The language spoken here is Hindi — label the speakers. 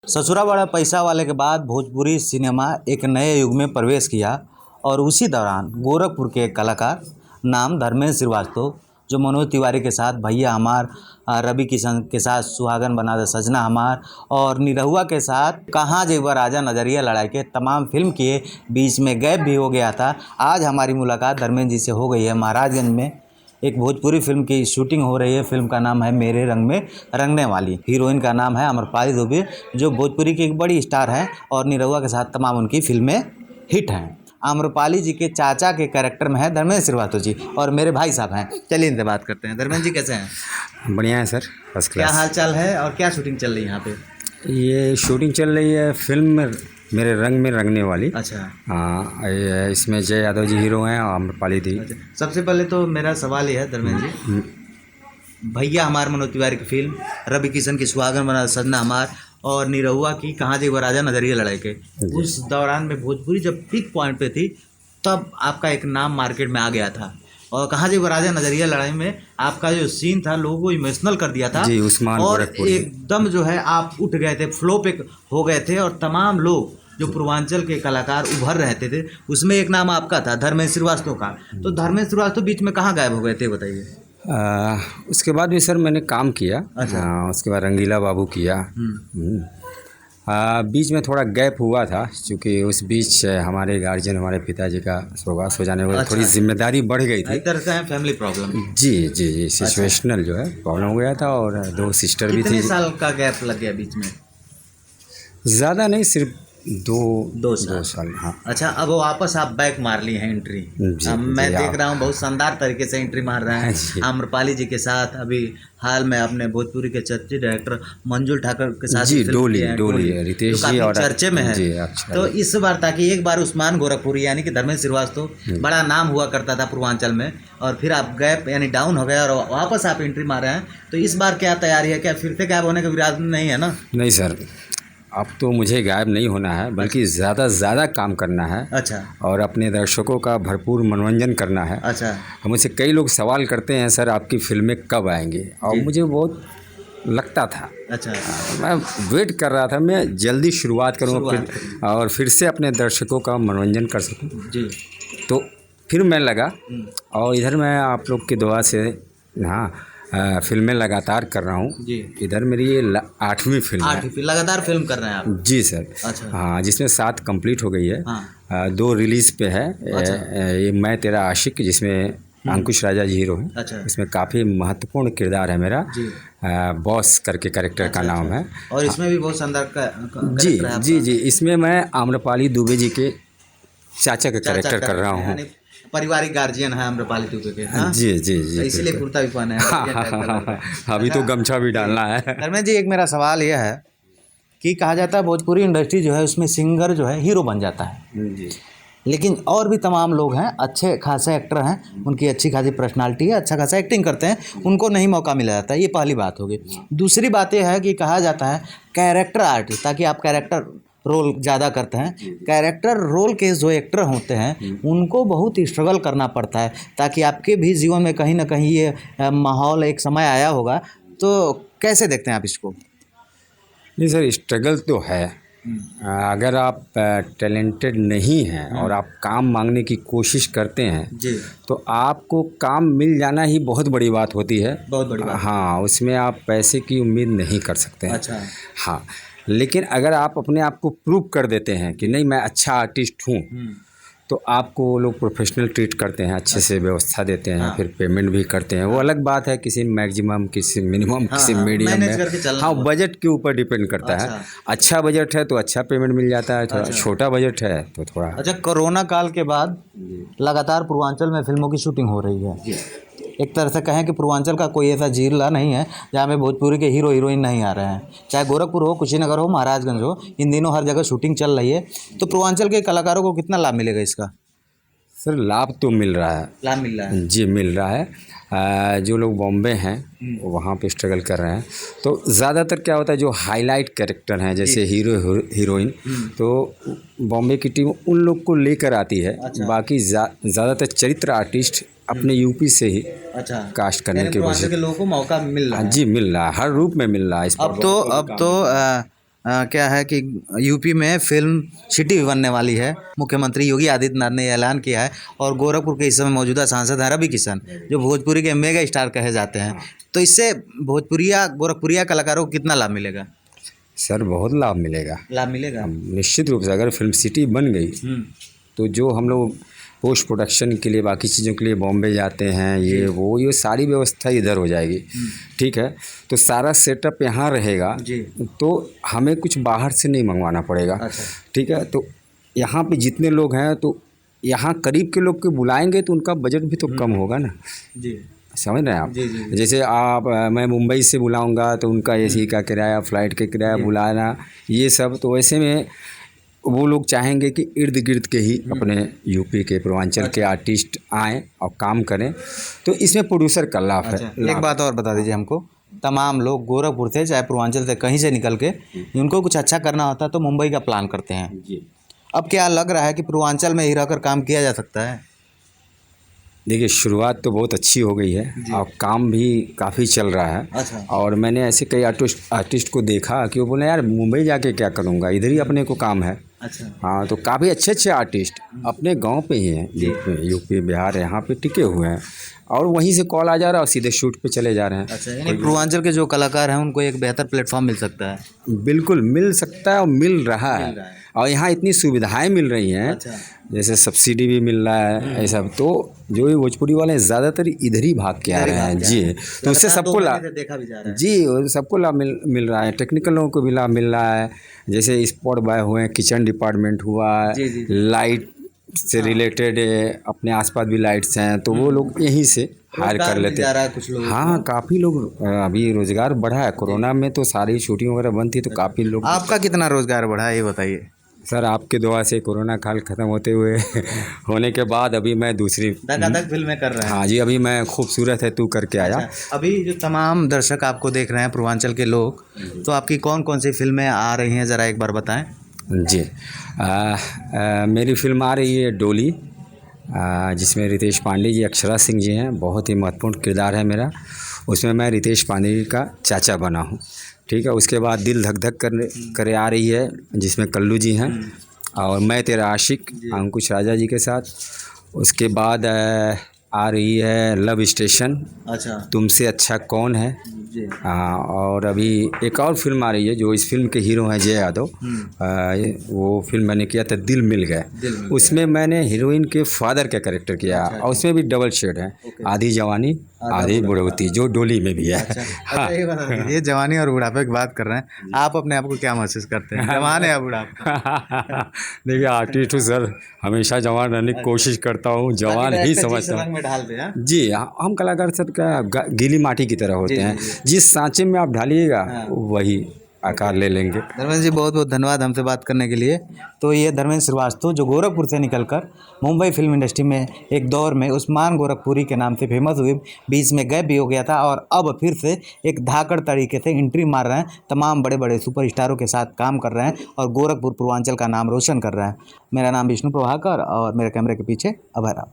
Speaker 1: ससुरा बड़ा पैसा वाले के बाद भोजपुरी सिनेमा एक नए युग में प्रवेश किया और उसी दौरान गोरखपुर के एक कलाकार नाम धर्मेंद्र श्रीवास्तव जो मनोज तिवारी के साथ भैया हमार, रवि किशन के साथ सुहागन बना दे सजना हमार और निरहुआ के साथ कहाँ जेवर राजा नजरिया लड़ाई के तमाम फिल्म किए, बीच में गैप भी हो गया था। आज हमारी मुलाकात धर्मेंद्र जी से हो गई है। महाराजगंज में एक भोजपुरी फिल्म की शूटिंग हो रही है। फिल्म का नाम है मेरे रंग में रंगने वाली। हीरोइन का नाम है अम्रपाली दुबे जो भोजपुरी की एक बड़ी स्टार है और निरहुआ के साथ तमाम उनकी फिल्में हिट हैं। आम्रपाली जी के चाचा के कैरेक्टर में है धर्मेंद्र श्रीवास्तव जी और मेरे भाई साहब हैं। चलिए इनसे बात करते हैं। धर्मेंद्र जी कैसे हैं?
Speaker 2: बढ़िया है सर, फर्स्ट
Speaker 1: क्या
Speaker 2: क्लास।
Speaker 1: हाल चाल है और क्या शूटिंग चल रही है यहाँ पे?
Speaker 2: ये शूटिंग चल रही है फिल्म मेरे रंग में रंगने वाली।
Speaker 1: अच्छा।
Speaker 2: हाँ, इसमें जय यादव जी हीरो हैं और आम्रपाली दी।
Speaker 1: अच्छा, सबसे पहले तो मेरा सवाल ये है धर्मेंद्र जी, भैया हमार मनोज तिवारी की फिल्म, रवि किशन की सुहागन बना सजना हमार और निरहुआ की कहाँ जेवर राजा नजरिया लड़ाई के, उस दौरान में भोजपुरी जब पीक पॉइंट पे थी तब आपका एक नाम मार्केट में आ गया था और कहाँ जेवर राजा नजरिया लड़ाई में आपका जो सीन था लोगों को इमोशनल कर दिया था
Speaker 2: जी, उस्मान
Speaker 1: और
Speaker 2: गोरखपुर।
Speaker 1: एकदम जो है आप उठ गए थे, फ्लो पे हो गए थे और तमाम लोग जो पूर्वांचल के कलाकार उभर रहते थे उसमें एक नाम आपका था धर्मेंद्र श्रीवास्तव का। तो धर्मेंद्र श्रीवास्तव बीच में कहाँ गायब हो गए थे बताइए?
Speaker 2: उसके बाद भी सर मैंने काम किया।
Speaker 1: अच्छा।
Speaker 2: उसके बाद रंगीला बाबू किया। बीच में थोड़ा गैप हुआ था क्योंकि उस बीच हमारे गार्जियन, हमारे पिताजी का स्वर्गवास हो जाने के बाद
Speaker 1: अच्छा।
Speaker 2: थोड़ी जिम्मेदारी बढ़ गई थी।
Speaker 1: एक तरह से फैमिली प्रॉब्लम।
Speaker 2: जी जी जी, सिचुएशनल जो है प्रॉब्लम हो गया था और 2 सिस्टर भी
Speaker 1: कितने
Speaker 2: थी।
Speaker 1: साल का गैप लग गया बीच में?
Speaker 2: ज़्यादा नहीं, सिर्फ दो
Speaker 1: दो
Speaker 2: साल। हाँ
Speaker 1: अच्छा, अब वापस आप बैक मार ली हैं एंट्री।
Speaker 2: जी,
Speaker 1: अब मैं
Speaker 2: जी,
Speaker 1: देख रहा हूँ बहुत शानदार तरीके से एंट्री मार रहे हैं
Speaker 2: जी।
Speaker 1: आम्रपाली जी के साथ। अभी हाल में आपने भोजपुरी के चर्चित डायरेक्टर मंजुल ठाकर के साथ
Speaker 2: जी,
Speaker 1: भी फिल्म
Speaker 2: डोली
Speaker 1: की है,
Speaker 2: डोली रितेश
Speaker 1: जो
Speaker 2: जी
Speaker 1: काफी
Speaker 2: और
Speaker 1: चर्चे में है।
Speaker 2: जी, अच्छा।
Speaker 1: तो इस बार ताकि एक बार उस्मान गोरखपुरी यानी कि धर्मेंद्र श्रीवास्तव बड़ा नाम हुआ करता था पूर्वांचल में और फिर आप गैप यानी डाउन हो गए और वापस आप एंट्री मार रहे हैं, तो इस बार क्या तैयारी है? क्या फिर से गैप होने का विराद नहीं है ना?
Speaker 2: नहीं सर, अब तो मुझे गायब नहीं होना है बल्कि ज़्यादा से ज़्यादा काम करना है।
Speaker 1: अच्छा
Speaker 2: और अपने दर्शकों का भरपूर मनोरंजन करना है।
Speaker 1: अच्छा।
Speaker 2: मुझसे कई लोग सवाल करते हैं सर आपकी फिल्में कब आएंगी, और मुझे बहुत लगता था।
Speaker 1: अच्छा।
Speaker 2: मैं वेट कर रहा था मैं जल्दी शुरुआत करूँ और फिर से अपने दर्शकों का मनोरंजन कर सकूँ।
Speaker 1: जी।
Speaker 2: तो फिर मैं लगा और इधर मैं आप लोग की दुआ से हाँ फिल्में लगातार कर रहा हूँ
Speaker 1: जी।
Speaker 2: इधर मेरी ये 8वीं फिल्म है।
Speaker 1: 8 लगातार फिल्म कर रहे हैं आप?
Speaker 2: जी सर।
Speaker 1: अच्छा।
Speaker 2: हाँ, जिसमें 7 कंप्लीट हो गई है।
Speaker 1: हाँ।
Speaker 2: 2 रिलीज़ पे है।
Speaker 1: अच्छा।
Speaker 2: ये मैं तेरा आशिक जिसमें अंकुश राजा जी हीरो हैं।
Speaker 1: अच्छा।
Speaker 2: इसमें काफ़ी महत्वपूर्ण किरदार है मेरा।
Speaker 1: जी।
Speaker 2: बॉस करके कैरेक्टर का नाम है।
Speaker 1: और इसमें भी बहुत शानदार
Speaker 2: जी जी जी, इसमें मैं आम्रपाली दुबे जी के चाचा का कैरेक्टर कर रहा हूँ।
Speaker 1: पारिवारिक गार्जियन है आम्रपाली दुबे के। हाँ?
Speaker 2: जी जी जी,
Speaker 1: इसलिए कुर्ता भी पहने हैं।
Speaker 2: अभी तो गमछा भी डालना है।
Speaker 1: धर्मेंद्र जी, एक मेरा सवाल यह है कि कहा जाता है भोजपुरी इंडस्ट्री जो है उसमें सिंगर जो है हीरो बन जाता है,
Speaker 2: जी,
Speaker 1: लेकिन और भी तमाम लोग हैं अच्छे खासे एक्टर हैं, उनकी अच्छी खासी पर्सनालिटी है, अच्छा खासा एक्टिंग करते हैं, उनको नहीं मौका मिला जाता है। ये पहली बात होगी। दूसरी बात यह है कि कहा जाता है कैरेक्टर आर्टिस्ट, ताकि आप कैरेक्टर रोल ज़्यादा करते हैं, कैरेक्टर रोल के जो एक्टर होते हैं उनको बहुत स्ट्रगल करना पड़ता है, ताकि आपके भी जीवन में कहीं ना कहीं ये माहौल एक समय आया होगा। तो कैसे देखते हैं आप इसको?
Speaker 2: नहीं सर, स्ट्रगल तो है। अगर आप टैलेंटेड नहीं हैं और आप काम मांगने की कोशिश करते हैं
Speaker 1: जी,
Speaker 2: तो आपको काम मिल जाना ही बहुत बड़ी बात होती है।
Speaker 1: बहुत बड़ी बात।
Speaker 2: हाँ, उसमें आप पैसे की उम्मीद नहीं कर सकते हैं।
Speaker 1: अच्छा।
Speaker 2: हाँ, लेकिन अगर आप अपने आप को प्रूव कर देते हैं कि नहीं मैं अच्छा आर्टिस्ट हूँ, तो आपको वो लोग प्रोफेशनल ट्रीट करते हैं, अच्छे से व्यवस्था देते हैं। हाँ। फिर पेमेंट भी करते हैं। वो अलग बात है, किसी मैक्सिमम, किसी मिनिमम, किसी मीडियम में। हाँ, बजट के ऊपर डिपेंड करता है। अच्छा बजट है तो अच्छा पेमेंट मिल जाता है, थोड़ा छोटा बजट है तो थोड़ा।
Speaker 1: अच्छा, कोरोना काल के बाद लगातार पूर्वांचल में फिल्मों की शूटिंग हो रही है। एक तरह से कहें कि पूर्वांचल का कोई ऐसा जिला नहीं है जहाँ में भोजपुरी के हीरो हीरोइन नहीं आ रहे हैं। चाहे गोरखपुर हो, कुशीनगर हो, महाराजगंज हो, इन दिनों हर जगह शूटिंग चल रही है। तो पूर्वांचल के कलाकारों को कितना लाभ मिलेगा इसका?
Speaker 2: सर लाभ तो मिल रहा है।
Speaker 1: लाभ मिल रहा है? जी,
Speaker 2: मिल रहा है। जो लोग बॉम्बे हैं वहाँ पे स्ट्रगल कर रहे हैं, तो ज़्यादातर क्या होता है जो हाईलाइट कैरेक्टर हैं जैसे हीरो हीरोइन, तो बॉम्बे की टीम उन लोग को लेकर आती है। अच्छा। बाकी ज़्यादातर चरित्र आर्टिस्ट अपने यूपी से ही
Speaker 1: अच्छा
Speaker 2: कास्ट करने की कोशिश।
Speaker 1: के लोगों को मौका मिल रहा है?
Speaker 2: जी, मिल रहा है, हर रूप में मिल रहा है।
Speaker 1: अब तो क्या है कि यूपी में फिल्म सिटी भी बनने वाली है। मुख्यमंत्री योगी आदित्यनाथ ने ऐलान किया है और गोरखपुर के इस समय मौजूदा सांसद हैं रवि किशन, जो भोजपुरी के मेगा स्टार कहे जाते हैं। तो इससे भोजपुरिया गोरखपुरिया कलाकारों को कितना लाभ मिलेगा?
Speaker 2: सर बहुत लाभ मिलेगा।
Speaker 1: लाभ मिलेगा।
Speaker 2: निश्चित रूप से अगर फिल्म सिटी बन गई तो जो हम लोग पोस्ट प्रोडक्शन के लिए बाकी चीज़ों के लिए बॉम्बे जाते हैं, ये सारी व्यवस्था इधर हो जाएगी। ठीक है, तो सारा सेटअप यहाँ रहेगा
Speaker 1: जी।
Speaker 2: तो हमें कुछ बाहर से नहीं मंगवाना पड़ेगा।
Speaker 1: अच्छा।
Speaker 2: ठीक है, तो यहाँ पे जितने लोग हैं तो यहाँ करीब के लोग को बुलाएंगे तो उनका बजट भी तो कम होगा ना।
Speaker 1: जी,
Speaker 2: समझ रहे हैं आप?
Speaker 1: जी, जी।
Speaker 2: जैसे मैं मुंबई से बुलाऊंगा तो उनका एसी का किराया, फ्लाइट का किराया, बुलाना, ये सब। तो ऐसे में वो लोग चाहेंगे कि इर्द गिर्द के ही अपने यूपी के पूर्वांचल के आर्टिस्ट आएँ और काम करें, तो इसमें प्रोड्यूसर का लाभ है।
Speaker 1: एक बात और बता दीजिए हमको, तमाम लोग गोरखपुर से चाहे पूर्वांचल से कहीं से निकल के उनको कुछ अच्छा करना होता है तो मुंबई का प्लान करते हैं।
Speaker 2: जी,
Speaker 1: अब क्या लग रहा है कि पूर्वांचल में ही रहकर काम किया जा सकता है?
Speaker 2: देखिए शुरुआत तो बहुत अच्छी हो गई है और काम भी काफ़ी चल रहा है।
Speaker 1: अच्छा।
Speaker 2: और मैंने ऐसे कई आर्टिस्ट को देखा कि वो बोले यार मुंबई जाके क्या करूँगा, इधर ही अपने को काम है।
Speaker 1: अच्छा।
Speaker 2: हाँ, तो काफ़ी अच्छे आर्टिस्ट अपने गांव पे ही हैं, यूपी बिहार यहाँ पे टिके हुए हैं और वहीं से कॉल आ जा रहा है और सीधे शूट पे चले जा रहे हैं।
Speaker 1: अच्छा, यानी पूर्वांचल के जो कलाकार हैं उनको एक बेहतर प्लेटफॉर्म मिल सकता है।
Speaker 2: बिल्कुल मिल सकता है और मिल रहा है और यहाँ इतनी सुविधाएं मिल रही हैं।
Speaker 1: अच्छा।
Speaker 2: जैसे सब्सिडी भी मिल रहा है, ऐसा। तो जो ये भोजपुरी वाले ज़्यादातर इधर ही भाग के आ रहे हैं। जी, तो उससे सबको लाभ
Speaker 1: देखा भी जा रहा है।
Speaker 2: जी, और सबको लाभ मिल रहा है। टेक्निकल लोगों को भी लाभ मिल रहा है, जैसे स्पॉट बॉय हुए, किचन डिपार्टमेंट हुआ, लाइट से रिलेटेड अपने आसपास भी लाइट्स हैं तो वो लोग यहीं से हायर कर लेते हैं।
Speaker 1: कुछ लोग,
Speaker 2: हाँ, काफ़ी लोग अभी रोज़गार बढ़ा है। कोरोना में तो सारी शूटिंग वगैरह बंद थी तो काफ़ी लोग।
Speaker 1: आपका कितना रोजगार बढ़ा है ये बताइए?
Speaker 2: सर आपके दुआ से कोरोना काल ख़त्म होते हुए होने के बाद अभी मैं दूसरी
Speaker 1: धक फिल्में कर रहे हैं।
Speaker 2: हाँ जी, अभी मैं खूबसूरत है तू करके आया।
Speaker 1: अच्छा, अभी जो तमाम दर्शक आपको देख रहे हैं पूर्वांचल के लोग, तो आपकी कौन कौन सी फिल्में आ रही हैं ज़रा एक बार बताएं।
Speaker 2: जी, मेरी फिल्म आ रही है डोली, जिसमें रितेश पांडे जी, अक्षरा सिंह जी हैं। बहुत ही महत्वपूर्ण किरदार है मेरा उसमें। मैं रितेश पांडे जी का चाचा बना हूँ। ठीक है, उसके बाद दिल धक धक करे आ रही है जिसमें कल्लू जी हैं और मैं तेरा आशिक अंकुश राजा जी के साथ। उसके बाद आ रही है लव स्टेशन,
Speaker 1: अच्छा,
Speaker 2: तुमसे अच्छा कौन है। हाँ, और अभी एक और फिल्म आ रही है जो इस फिल्म के हीरो हैं जय यादव। वो फिल्म मैंने किया था दिल मिल गए। उसमें मैंने हीरोइन के फादर का कैरेक्टर किया और उसमें भी डबल शेड है, आधी जवानी आधी बुढ़ौती, जो डोली में भी है।
Speaker 1: हाँ, ये जवानी और बुढ़ापे की बात कर रहे हैं, आप अपने आप को क्या महसूस करते हैं, जवान है या बुढ़ापा?
Speaker 2: देखिए आर्टिस्ट हूँ सर, हमेशा जवान रहने की कोशिश करता हूँ, जवान ही समझता हूँ। जी, हम कलाकार सर का गीली माटी की तरह होते हैं, जिस सांचे में आप ढालिएगा वही आकार ले लेंगे।
Speaker 1: धर्मेंद्र जी बहुत बहुत धन्यवाद हमसे बात करने के लिए। तो ये धर्मेंद्र श्रीवास्तव जो गोरखपुर से निकलकर मुंबई फिल्म इंडस्ट्री में एक दौर में उस्मान गोरखपुरी के नाम से फेमस हुए, बीच में गैप भी हो गया था और अब फिर से एक धाकड़ तरीके से एंट्री मार रहे हैं, तमाम बड़े बड़े सुपरस्टारों के साथ काम कर रहे हैं और गोरखपुर पूर्वांचल का नाम रोशन कर रहे हैं। मेरा नाम विष्णु प्रभाकर और मेरे कैमरे के पीछे अभय राव।